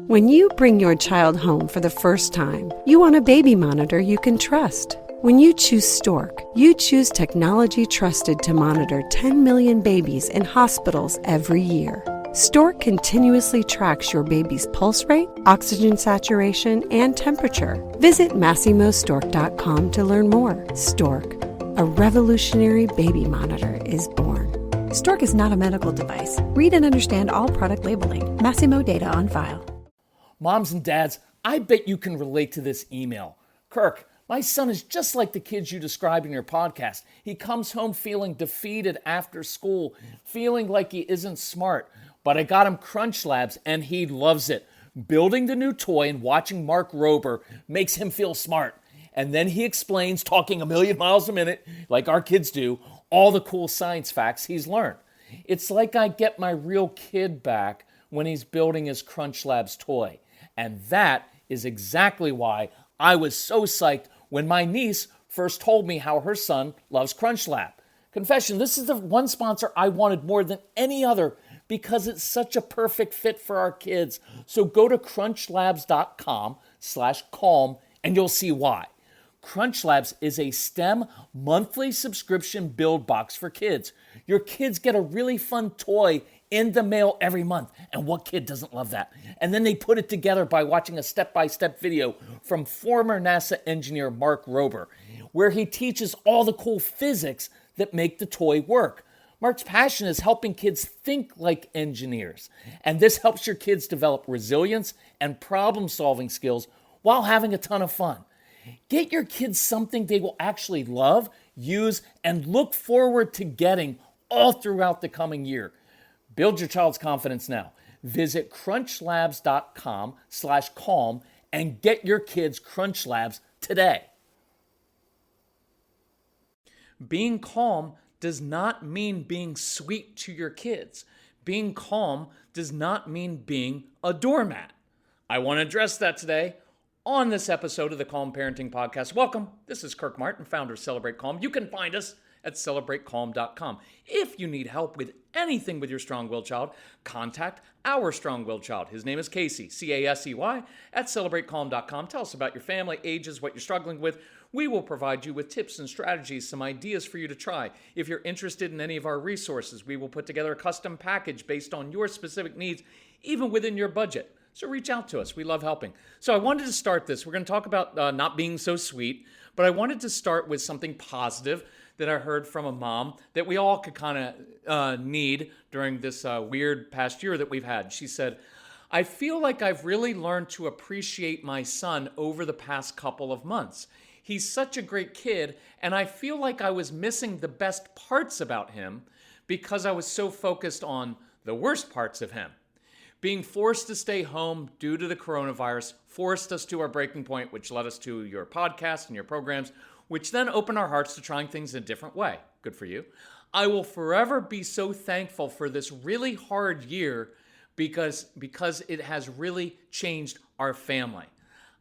When you bring your child home for the first time, you want a baby monitor you can trust. When you choose Stork, you choose technology trusted to monitor 10 million babies in hospitals every year. Stork continuously tracks your baby's pulse rate, oxygen saturation, and temperature. Visit MassimoStork.com to learn more. Stork, a revolutionary baby monitor, is born. Stork is not a medical device. Read and understand all product labeling. Massimo data on file. Moms and dads, I bet you can relate to this email. Kirk, my son is just like the kids you described in your podcast. He comes home feeling defeated after school, feeling like he isn't smart. But I got him Crunch Labs and he loves it. Building the new toy and watching Mark Rober makes him feel smart. And then he explains, talking a million miles a minute, like our kids do, all the cool science facts he's learned. It's like I get my real kid back when he's building his Crunch Labs toy. And that is exactly why I was so psyched when my niece first told me how her son loves Crunch Lab. Confession, this is the one sponsor I wanted more than any other because it's such a perfect fit for our kids. So go to crunchlabs.com/calm and you'll see why. Crunch Labs is a STEM monthly subscription build box for kids. Your kids get a really fun toy in the mail every month. And what kid doesn't love that? And then they put it together by watching a step-by-step video from former NASA engineer Mark Rober, where he teaches all the cool physics that make the toy work. Mark's passion is helping kids think like engineers. And this helps your kids develop resilience and problem-solving skills while having a ton of fun. Get your kids something they will actually love, use, and look forward to getting all throughout the coming year. Build your child's confidence now. Visit crunchlabs.com/calm and get your kids Crunch Labs today. Being calm does not mean being sweet to your kids. Being calm does not mean being a doormat. I want to address that today on this episode of the Calm Parenting Podcast. Welcome. This is Kirk Martin, founder of Celebrate Calm. You can find us at celebratecalm.com. If you need help with anything with your strong-willed child, contact our strong-willed child. His name is Casey, C-A-S-E-Y, at celebratecalm.com. Tell us about your family, ages, what you're struggling with. We will provide you with tips and strategies, some ideas for you to try. If you're interested in any of our resources, we will put together a custom package based on your specific needs, even within your budget. So reach out to us. We love helping. So I wanted to start this. We're going to talk about not being so sweet, but I wanted to start with something positive that I heard from a mom that we all could kind of need during this weird past year that we've had. She said, I feel like I've really learned to appreciate my son over the past couple of months. He's such a great kid, and I feel like I was missing the best parts about him because I was so focused on the worst parts of him. Being forced to stay home due to the coronavirus forced us to our breaking point, which led us to your podcast and your programs, which then opened our hearts to trying things in a different way. Good for you. I will forever be so thankful for this really hard year because it has really changed our family.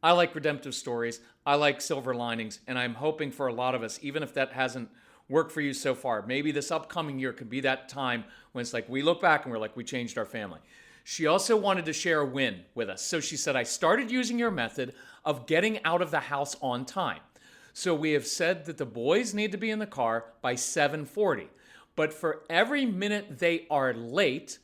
I like redemptive stories. I like silver linings, and I'm hoping for a lot of us, even if that hasn't worked for you so far, maybe this upcoming year could be that time when it's like we look back and we're like, we changed our family. She also wanted to share a win with us. So she said, I started using your method of getting out of the house on time. So we have said that the boys need to be in the car by 7:40. But for every minute they are late,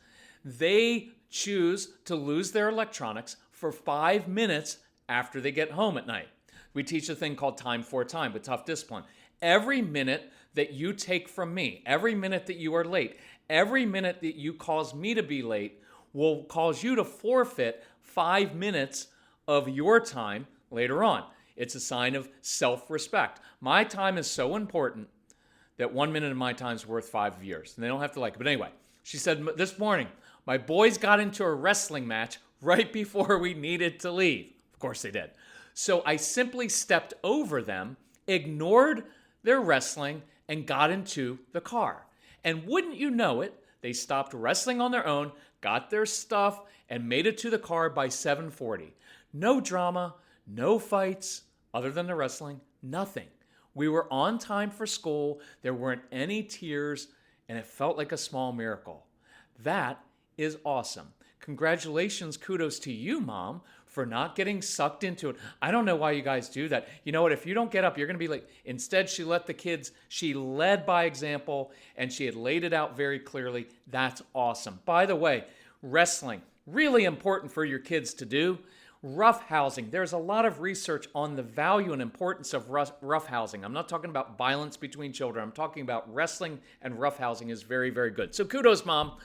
they choose to lose their electronics for 5 minutes after they get home at night. We teach a thing called time for time with tough discipline. Every minute that you take from me, every minute that you are late, every minute that you cause me to be late will cause you to forfeit 5 minutes of your time later on. It's a sign of self-respect. My time is so important that 1 minute of my time is worth 5 years. And they don't have to like it. But anyway, she said this morning, my boys got into a wrestling match right before we needed to leave. Of course they did. So I simply stepped over them, ignored their wrestling, and got into the car. And wouldn't you know it, they stopped wrestling on their own, got their stuff, and made it to the car by 7:40. No drama, no fights, other than the wrestling, nothing. We were on time for school, there weren't any tears, and it felt like a small miracle. That is awesome. congratulations, kudos to you, Mom, for not getting sucked into it. I don't know why you guys do that. You know what? If you don't get up, you're going to be like, instead, she led by example, and she had laid it out very clearly. That's awesome. By the way, wrestling, really important for your kids to do. Roughhousing. There's a lot of research on the value and importance of roughhousing. I'm not talking about violence between children. I'm talking about wrestling, and roughhousing is very, very good. So kudos, Mom.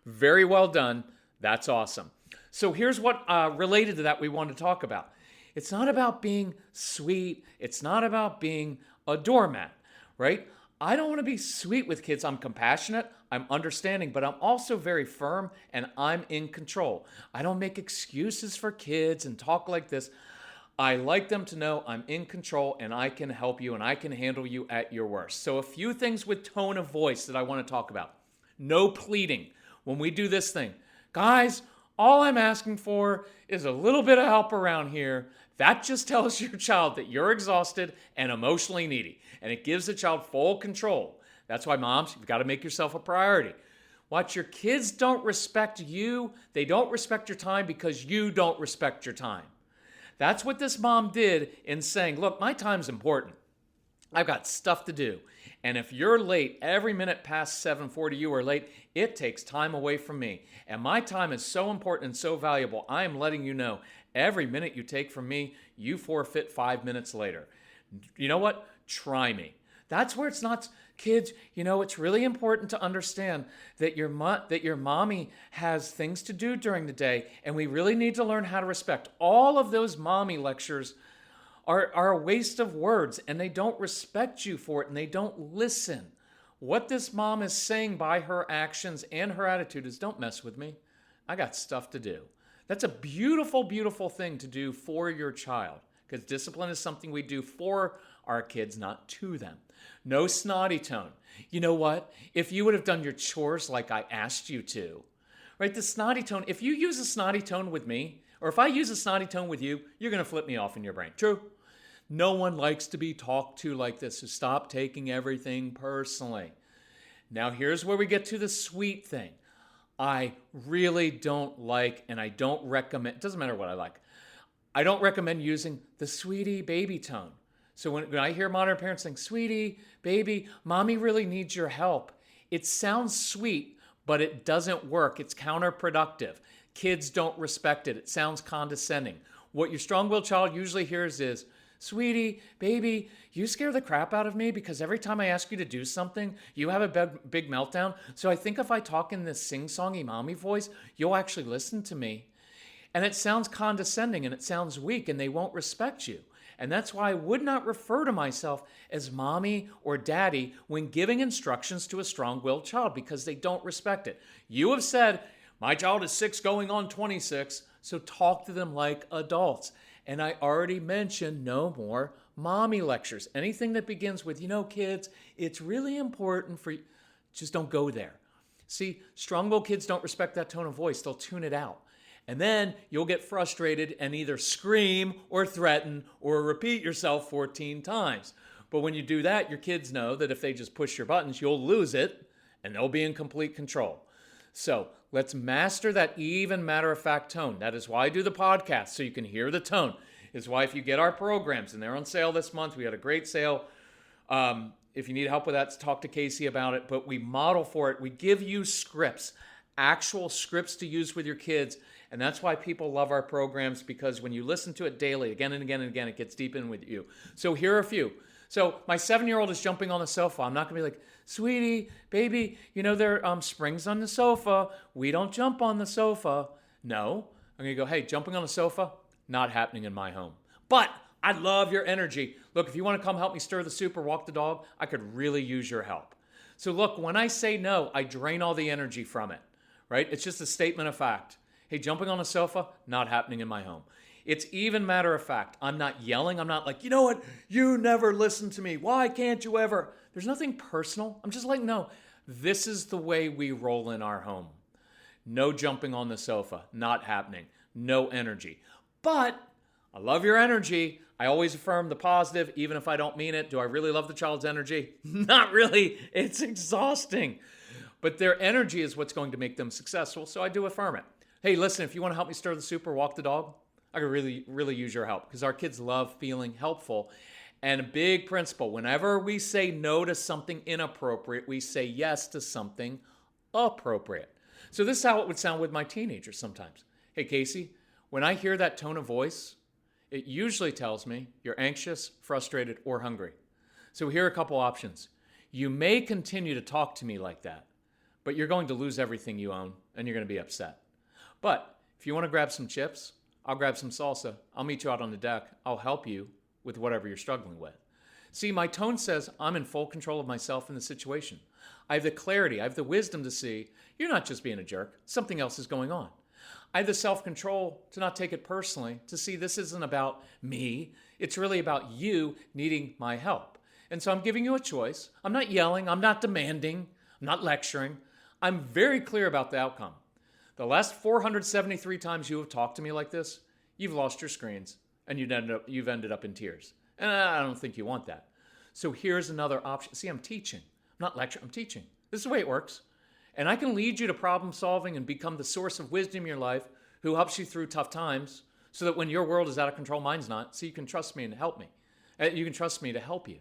Very well done. That's awesome. So here's what related to that we want to talk about. It's not about being sweet. It's not about being a doormat, right? I don't want to be sweet with kids. I'm compassionate, I'm understanding, but I'm also very firm and I'm in control. I don't make excuses for kids and talk like this. I like them to know I'm in control and I can help you and I can handle you at your worst. So a few things with tone of voice that I want to talk about. No pleading. When we do this thing, guys, all I'm asking for is a little bit of help around here. That just tells your child that you're exhausted and emotionally needy, and it gives the child full control. That's why, moms, you've got to make yourself a priority. Watch, your kids don't respect you. They don't respect your time because you don't respect your time. That's what this mom did in saying, look, my time's important. I've got stuff to do. And if you're late, every minute past 7:40 you are late, it takes time away from me. And my time is so important and so valuable, I am letting you know, every minute you take from me, you forfeit 5 minutes later. You know what? Try me. That's where it's not, kids, you know, it's really important to understand that your mommy has things to do during the day, and we really need to learn how to respect. All of those mommy lectures are a waste of words, and they don't respect you for it, and they don't listen. What this mom is saying by her actions and her attitude is, don't mess with me. I got stuff to do. That's a beautiful, beautiful thing to do for your child, because discipline is something we do for our kids, not to them. No snotty tone. You know what? If you would have done your chores like I asked you to, right? The snotty tone, if you use a snotty tone with me, or if I use a snotty tone with you, you're going to flip me off in your brain. True? No one likes to be talked to like this, so stop taking everything personally. Now, here's where we get to the sweet thing. I really don't like, and I don't recommend, it doesn't matter what I like, I don't recommend using the sweetie baby tone. So when I hear modern parents saying, sweetie, baby, mommy really needs your help, it sounds sweet, but it doesn't work. It's counterproductive. Kids don't respect it. It sounds condescending. What your strong-willed child usually hears is, sweetie, baby, you scare the crap out of me because every time I ask you to do something, you have a big meltdown. So I think if I talk in this sing-songy mommy voice, you'll actually listen to me. And it sounds condescending and it sounds weak and they won't respect you. And that's why I would not refer to myself as mommy or daddy when giving instructions to a strong-willed child because they don't respect it. You have said, my child is 6 going on 26, so talk to them like adults. And I already mentioned no more mommy lectures. Anything that begins with, you know, kids, it's really important for you, just don't go there. See, strong-willed kids don't respect that tone of voice. They'll tune it out. And then you'll get frustrated and either scream or threaten or repeat yourself 14 times. But when you do that, your kids know that if they just push your buttons, you'll lose it and they'll be in complete control. So let's master that even matter-of-fact tone. That is why I do the podcast, so you can hear the tone. Is why if you get our programs, and they're on sale this month, we had a great sale. If you need help with that, talk to Casey about it. But we model for it. We give you scripts, actual scripts to use with your kids. And that's why people love our programs, because when you listen to it daily, again and again and again, it gets deep in with you. So here are a few. So my 7-year-old is jumping on the sofa. I'm not going to be like, sweetie, baby, you know, there are springs on the sofa. We don't jump on the sofa. No. I'm going to go, hey, jumping on the sofa, not happening in my home. But I love your energy. Look, if you want to come help me stir the soup or walk the dog, I could really use your help. So look, when I say no, I drain all the energy from it, right? It's just a statement of fact. Hey, jumping on a sofa, not happening in my home. It's even matter of fact. I'm not yelling. I'm not like, you know what? You never listen to me. Why can't you ever? There's nothing personal. I'm just like, no, this is the way we roll in our home. No jumping on the sofa, not happening. No energy. But I love your energy. I always affirm the positive, even if I don't mean it. Do I really love the child's energy? Not really. It's exhausting. But their energy is what's going to make them successful, so I do affirm it. Hey, listen, if you want to help me stir the soup or walk the dog, I could really, really use your help because our kids love feeling helpful. And a big principle, whenever we say no to something inappropriate, we say yes to something appropriate. So this is how it would sound with my teenagers sometimes. Hey, Casey, when I hear that tone of voice, it usually tells me you're anxious, frustrated, or hungry. So here are a couple options. You may continue to talk to me like that, but you're going to lose everything you own and you're going to be upset. But if you want to grab some chips, I'll grab some salsa. I'll meet you out on the deck. I'll help you with whatever you're struggling with. See, my tone says I'm in full control of myself in the situation. I have the clarity, I have the wisdom to see you're not just being a jerk, something else is going on. I have the self-control to not take it personally, to see this isn't about me, it's really about you needing my help. And so I'm giving you a choice. I'm not yelling, I'm not demanding, I'm not lecturing. I'm very clear about the outcome. The last 473 times you have talked to me like this, you've lost your screens and you've ended up in tears. And I don't think you want that. So here's another option. See, I'm teaching. I'm not lecturing, I'm teaching. This is the way it works. And I can lead you to problem solving and become the source of wisdom in your life who helps you through tough times so that when your world is out of control, mine's not, so you can trust me and help me. You can trust me to help you.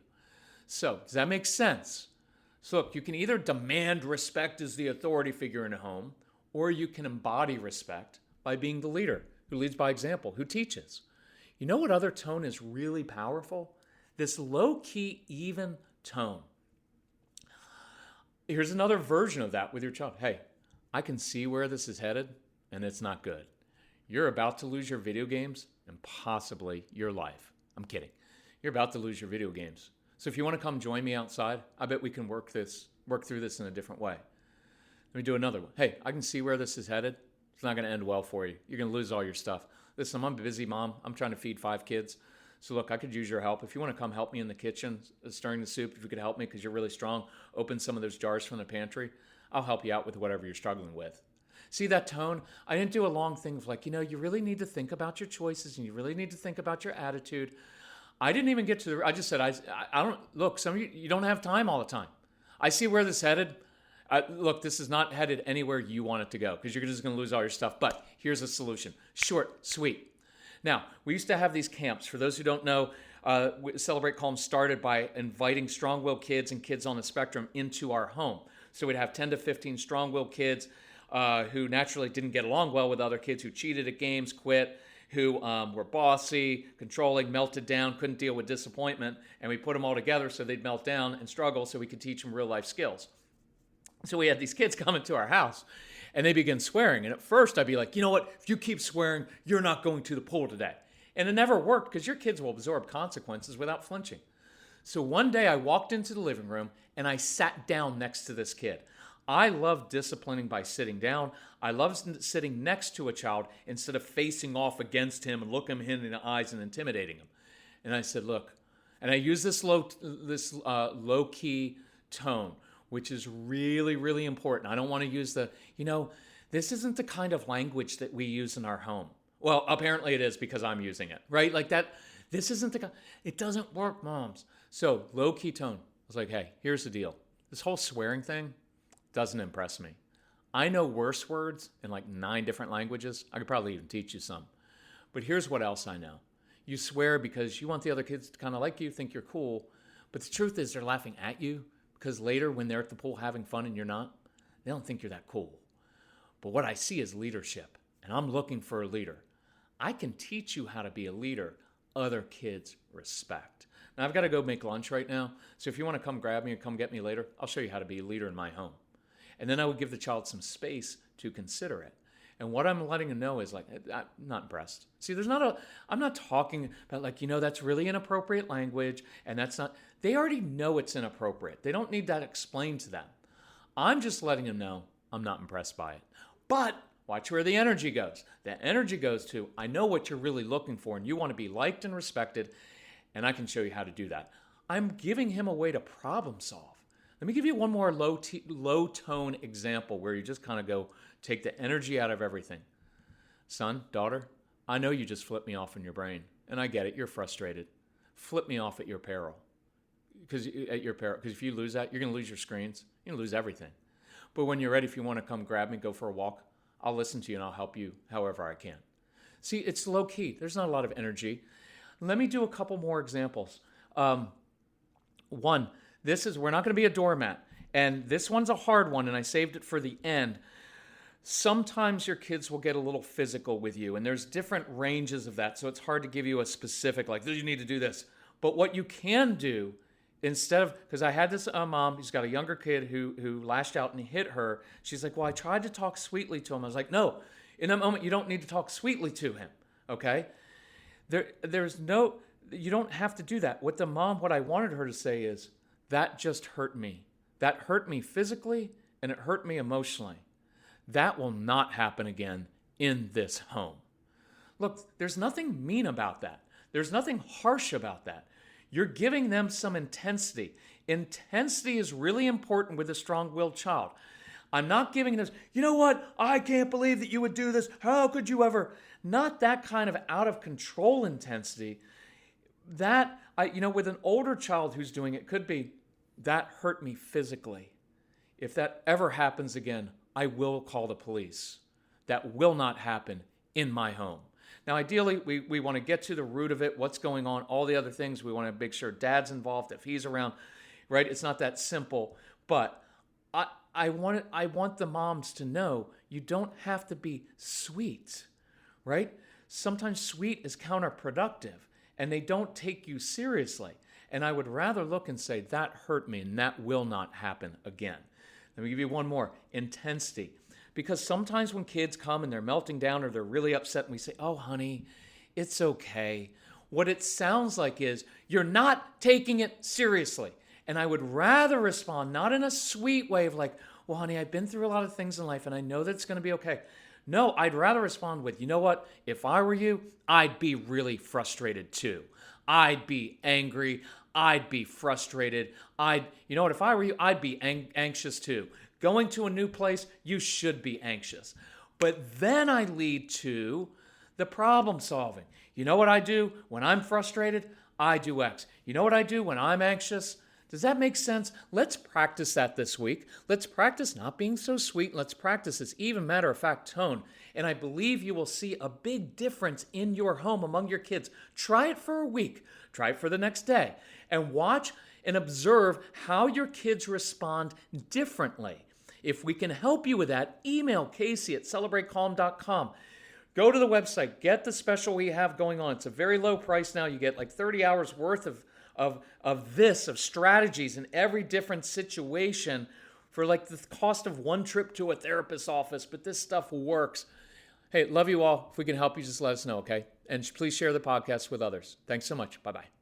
So does that make sense? So look, you can either demand respect as the authority figure in a home, or you can embody respect by being the leader who leads by example, who teaches. You know what other tone is really powerful? This low-key, even tone. Here's another version of that with your child. Hey, I can see where this is headed, and it's not good. You're about to lose your video games and possibly your life. I'm kidding. You're about to lose your video games. So if you want to come join me outside, I bet we can work through this in a different way. Let me do another one. Hey, I can see where this is headed. It's not going to end well for you. You're going to lose all your stuff. Listen, I'm a busy mom. I'm trying to feed 5 kids. So look, I could use your help. If you want to come help me in the kitchen, stirring the soup, if you could help me because you're really strong, open some of those jars from the pantry, I'll help you out with whatever you're struggling with. See that tone? I didn't do a long thing of like, you really need to think about your choices and you really need to think about your attitude. I didn't even get to I just said, I don't, look, some of you don't have time all the time. I see where this headed. Look, this is not headed anywhere you want it to go because you're just going to lose all your stuff. But here's a solution. Short, sweet. Now, we used to have these camps. For those who don't know, Celebrate Calm started by inviting strong-willed kids and kids on the spectrum into our home. So we'd have 10 to 15 strong-willed kids who naturally didn't get along well with other kids, who cheated at games, quit, who were bossy, controlling, melted down, couldn't deal with disappointment. And we put them all together so they'd melt down and struggle so we could teach them real-life skills. So we had these kids come into our house. And they begin swearing. And at first I'd be like, you know what? If you keep swearing, you're not going to the pool today. And it never worked because your kids will absorb consequences without flinching. So one day I walked into the living room and I sat down next to this kid. I love disciplining by sitting down. I love sitting next to a child instead of facing off against him and looking him in the eyes and intimidating him. And I said, look, and I use this low-key tone, which is really, really important. I don't want to use this isn't the kind of language that we use in our home. Well, apparently it is because I'm using it, right? Like that, this isn't it doesn't work, moms. So low-key tone. I was like, hey, here's the deal. This whole swearing thing doesn't impress me. I know worse words in like 9 different languages. I could probably even teach you some. But here's what else I know. You swear because you want the other kids to kind of like you, think you're cool. But the truth is they're laughing at you. Because later, when they're at the pool having fun and you're not, they don't think you're that cool. But what I see is leadership, and I'm looking for a leader. I can teach you how to be a leader other kids respect. Now, I've got to go make lunch right now, so if you want to come grab me or come get me later, I'll show you how to be a leader in my home. And then I would give the child some space to consider it. And what I'm letting them know is like, I'm not impressed. See, I'm not talking about like, that's really inappropriate language and that's not, they already know it's inappropriate. They don't need that explained to them. I'm just letting them know I'm not impressed by it. But watch where the energy goes. The energy goes to, I know what you're really looking for and you want to be liked and respected and I can show you how to do that. I'm giving him a way to problem solve. Let me give you one more low-tone example where you just kind of go, take the energy out of everything. Son, daughter, I know you just flipped me off in your brain, and I get it. You're frustrated. Flip me off at your peril. Because if you lose that, you're going to lose your screens. You're going to lose everything. But when you're ready, if you want to come grab me, go for a walk, I'll listen to you and I'll help you however I can. See, it's low key. There's not a lot of energy. Let me do a couple more examples. One, we're not going to be a doormat. And this one's a hard one, and I saved it for the end. Sometimes your kids will get a little physical with you, and there's different ranges of that, so it's hard to give you a specific, like, you need to do this. But what you can do, instead of, because I had this mom who's got a younger kid who lashed out and hit her. She's like, well, I tried to talk sweetly to him. I was like, no, in that moment, you don't need to talk sweetly to him, okay? You don't have to do that. What I wanted her to say is, that just hurt me. That hurt me physically, and it hurt me emotionally. That will not happen again in this home. Look, there's nothing mean about that. There's nothing harsh about that. You're giving them some intensity. Intensity is really important with a strong-willed child. I'm not giving this, you know what? I can't believe that you would do this. How could you ever? Not that kind of out-of-control intensity. With an older child who's doing it, could be, that hurt me physically. If that ever happens again, I will call the police. That will not happen in my home. Now, ideally, we want to get to the root of it, what's going on, all the other things. We want to make sure dad's involved if he's around, right? It's not that simple. But I want the moms to know you don't have to be sweet, right? Sometimes sweet is counterproductive, and they don't take you seriously. And I would rather look and say, that hurt me, and that will not happen again. Let me give you one more, intensity. Because sometimes when kids come and they're melting down or they're really upset, and we say, oh, honey, it's okay. What it sounds like is, you're not taking it seriously. And I would rather respond, not in a sweet way of like, well, honey, I've been through a lot of things in life, and I know that it's going to be okay. No, I'd rather respond with, you know what? If I were you, I'd be really frustrated too. I'd be angry. I'd be frustrated. If I were you, I'd be anxious too. Going to a new place, you should be anxious. But then I lead to the problem solving. You know what I do when I'm frustrated? I do X. You know what I do when I'm anxious? Does that make sense? Let's practice that this week. Let's practice not being so sweet. Let's practice this even matter-of-fact tone. And I believe you will see a big difference in your home among your kids. Try it for a week. Try it for the next day. And watch and observe how your kids respond differently. If we can help you with that, email Casey@celebratecalm.com. Go to the website. Get the special we have going on. It's a very low price now. You get like 30 hours worth of strategies in every different situation for like the cost of one trip to a therapist's office. But this stuff works. Hey, love you all. If we can help you, just let us know, okay? And please share the podcast with others. Thanks so much. Bye-bye.